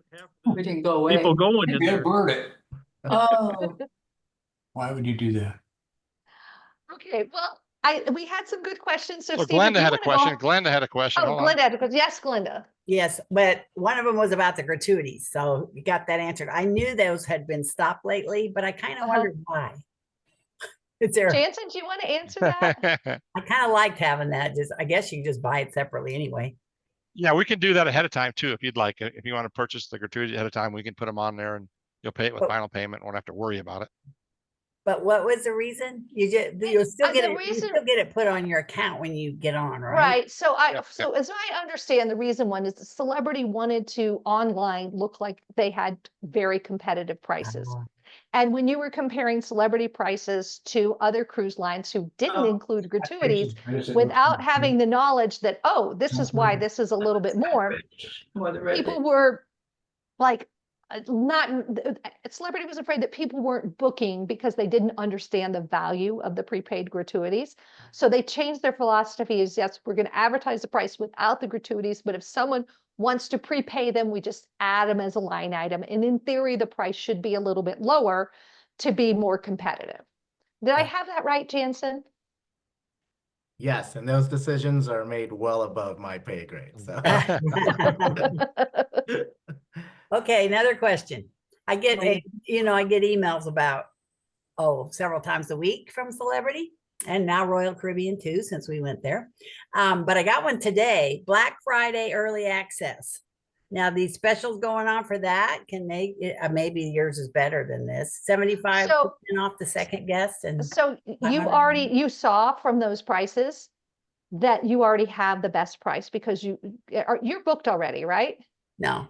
We didn't go away. people going in there. Bird it. Oh. Why would you do that? Okay, well, we had some good questions. So Steve, Glenda had a question. Glenda had a question. Oh, Glenda had a question. Yes, Glenda. Yes, but one of them was about the gratuities. So you got that answered. I knew those had been stopped lately, but I kind of wondered why. Jansen, do you want to answer that? I kind of liked having that. I guess you can just buy it separately anyway. Yeah, we can do that ahead of time too if you'd like. If you want to purchase the gratuity ahead of time, we can put them on there and you'll pay it with final payment. Won't have to worry about it. But what was the reason? You'll still get it. You still get it put on your account when you get on, right? Right. So as I understand, the reason one is the Celebrity wanted to online look like they had very competitive prices. And when you were comparing Celebrity prices to other cruise lines who didn't include gratuities, without having the knowledge that, this is why this is a little bit more, people were like, Celebrity was afraid that people weren't booking because they didn't understand the value of the prepaid gratuities. So they changed their philosophy is, yes, we're going to advertise the price without the gratuities, but if someone wants to prepay them, we just add them as a line item. And in theory, the price should be a little bit lower to be more competitive. Did I have that right, Jansen? Yes, and those decisions are made well above my pay grade. So. Okay, another question. I get emails about several times a week from Celebrity, and now Royal Caribbean too, since we went there. But I got one today, Black Friday early access. Now these specials going on for that can make maybe yours is better than this. 75% off the second guest, and So you saw from those prices that you already have the best price because you're booked already, right? no.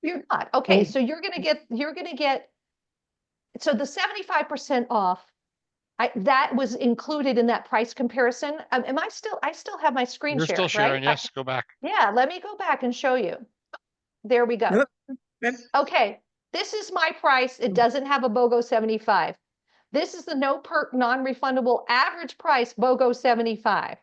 You're not. Okay, so you're gonna get so the 75% off. That was included in that price comparison. I still have my screen You're share, still sharing, right? yes, go back. Yeah, let me go back and show you. There we go. Yep. Okay, this is my price. It doesn't have a BOGO 75. This is the no perk, non-refundable average price BOGO 75.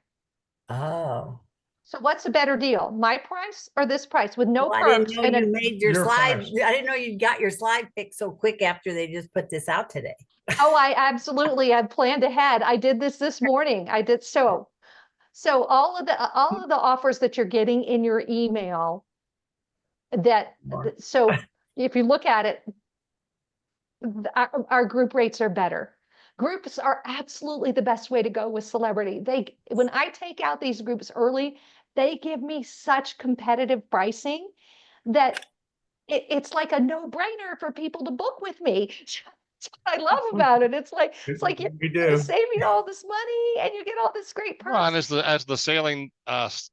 Oh. So what's a better deal? My price or this price with no Well, I didn't perks? know And you made your Your slide. price. I didn't know you got your slide fixed so quick after they just put this out today. oh, I planned ahead. I did this morning. I did so all of the offers that you're getting in your email so if you look at it, our group rates are better. Groups are absolutely the best way to go with Celebrity. When I take out these groups early, they give me such competitive pricing that it's like a no-brainer for people to book with me. That's what I love about it. It's like you're gonna save me all this money and you get all this great Well, and perks. as the sailing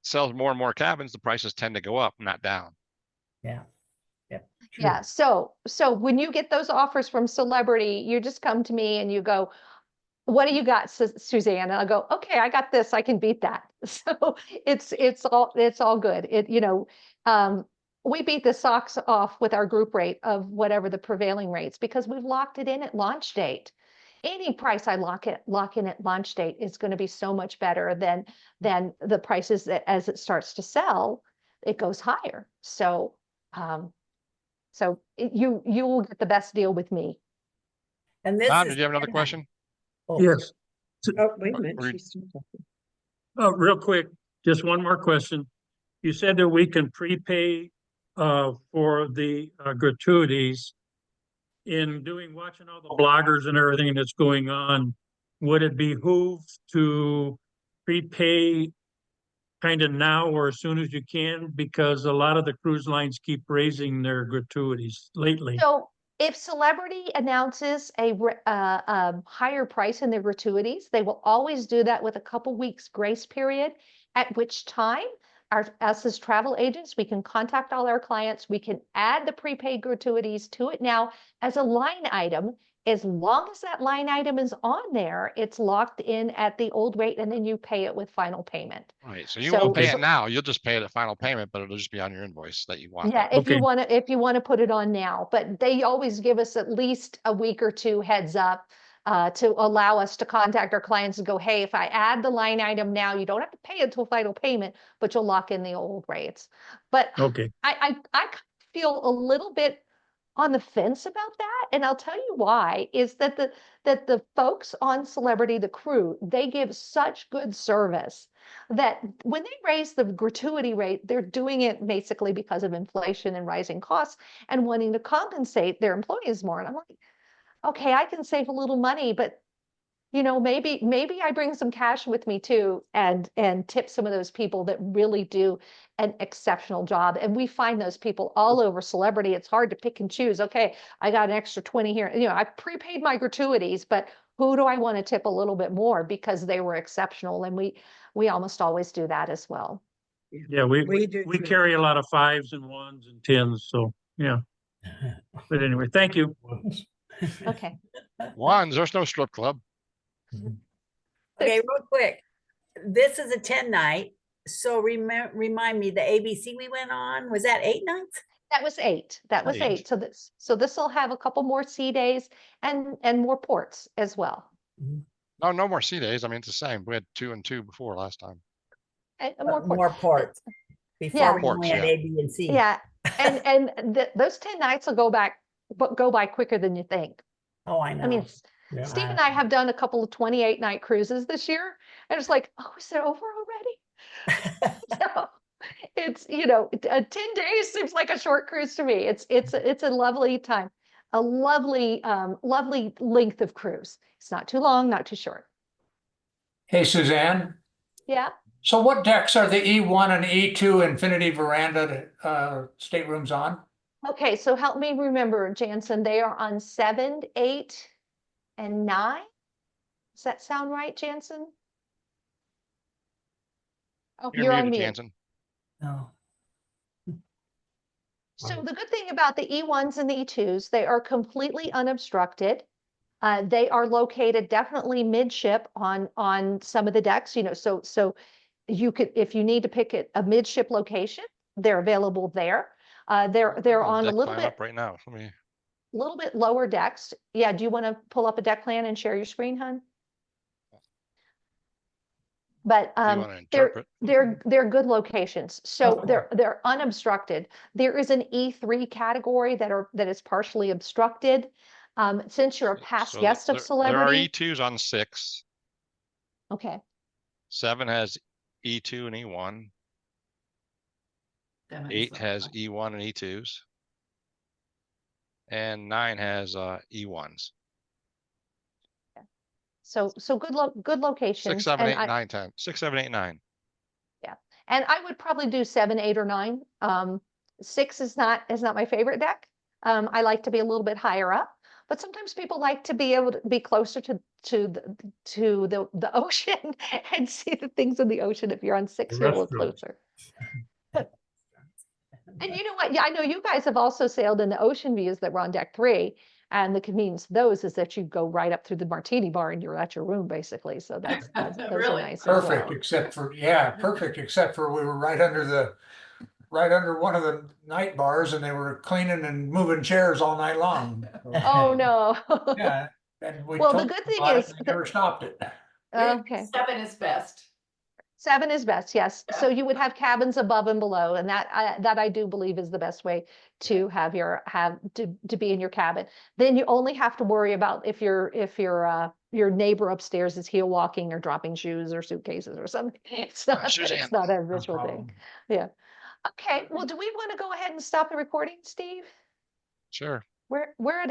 sells more and more cabins, the prices tend to go up, not down. Yeah. Yeah. So when you get those offers from Celebrity, you just come to me and you go, what do you got, Suzanne? And I'll go, okay, I got this. I can beat that. So it's all good. We beat the socks off with our group rate of whatever the prevailing rates because we've locked it in at launch date. Any price I lock in at launch date is going to be so much better than the prices that as it starts to sell, it goes higher. So you will get the best deal with me. And this Tom, is did you have another question? Oh, Yes. Oh, wait a minute. Read. she's still talking. Oh, real quick, just one more question. You said that we can prepay for the gratuities. In watching all the bloggers and everything that's going on, would it behoove to prepay kind of now or as soon as you can? Because a lot of the cruise lines keep raising their gratuities lately. So if Celebrity announces a higher price in their gratuities, they will always do that with a couple weeks grace period, at which time us as travel agents, we can contact all our clients. We can add the prepaid gratuities to it now as a line item. As long as that line item is on there, it's locked in at the old rate, and then you pay it with final payment. Right. So you won't pay it now. You'll just pay it at final payment, but it'll just be on your invoice that you want. Yeah, if you want to put it on now, but they always give us at least a week or two heads up to allow us to contact our clients and go, hey, if I add the line item now, you don't have to pay until final payment, but you'll lock in the old rates. But I feel a little bit on the fence about that, and I'll tell you why. Is that the folks on Celebrity, the crew, they give such good service that when they raise the gratuity rate, they're doing it basically because of inflation and rising costs and wanting to compensate their employees more. And I'm like, okay, I can save a little money, but maybe I bring some cash with me too and tip some of those people that really do an exceptional job. And we find those people all over Celebrity. It's hard to pick and choose. Okay, I got an extra 20 here. I prepaid my gratuities, but who do I want to tip a little bit more because they were exceptional? And we almost always do that as well. Yeah, we carry a lot of 5s and 1s and 10s. So yeah. But anyway, thank you. Okay. Ones, there's no strip club. okay, real quick. This is a 10 night. So remind me, the ABC we went on, was that 8 nights? That was 8. That was 8. So this will have a couple more sea days and more ports as well. No, no more sea days. I mean, it's the same. We had 2 and 2 before last time. And More ports. Before we only had A, B, and C. Yeah, and those 10 nights will go by quicker than you think. Oh, I know. I mean, Steve and I have done a couple of 28-night cruises this year, and it's like, oh, is it over already? So it's 10 days seems like a short cruise to me. It's a lovely time. a lovely, lovely length of cruise. It's not too long, not too short. Hey, Suzanne. Yeah. So what decks are the E1 and E2 infinity veranda staterooms on? Okay, so help me remember, Jansen, they are on 7, 8, and 9. Does that sound right, Jansen? Oh, You're you're on muted, mute. Jansen. No. So the good thing about the E1s and the E2s, they are completely unobstructed. They are located definitely midship on some of the decks, you know, so you could, if you need to pick a midship location, they're available there. They're Got on a deck little plan bit up right now. Let me. lower decks. Yeah, do you want to pull up a deck plan and share your screen, hon? But Do you want to they're interpret? they're good locations. So Okay. they're unobstructed. There is an E3 category that is partially obstructed. Since you're a past So guest of there are Celebrity, E2s on 6. okay, 7 has E2 and E1. 8 has E1 and E2s. And 9 has E1s. so good 6, locations, 7, and 8, 9, 10. 6, 7, 8, 9. and I would probably do 7, 8, or 9. 6 is not my favorite deck. I like to be a little bit higher up, but sometimes people like to be able to be closer to the ocean and see the things in the ocean. If you're on 6, you're a little Restaurant. closer. And you know what? Yeah, I know you guys have also sailed in the ocean views that were on deck 3. And the convenience of those is that you go right up through the martini bar and you're at your room basically. So those are Really? nice as Perfect, well. except for, yeah, perfect, except for we were right under one of the night bars and they were cleaning and moving chairs all night long. Oh, no. Yeah, and we Well, the told good them thing about it is and they never stopped it. okay. 7 is best. 7 is best, yes. Yeah. So you would have cabins above and below, and that I do believe is the best way to to be in your cabin. Then you only have to worry about if your neighbor upstairs is heel walking or dropping shoes or suitcases or something. It's not Suzanne. it's not a No visual thing. problem. Yeah. Okay. Well, do we want to go ahead and stop the recording, Steve? Sure. We're at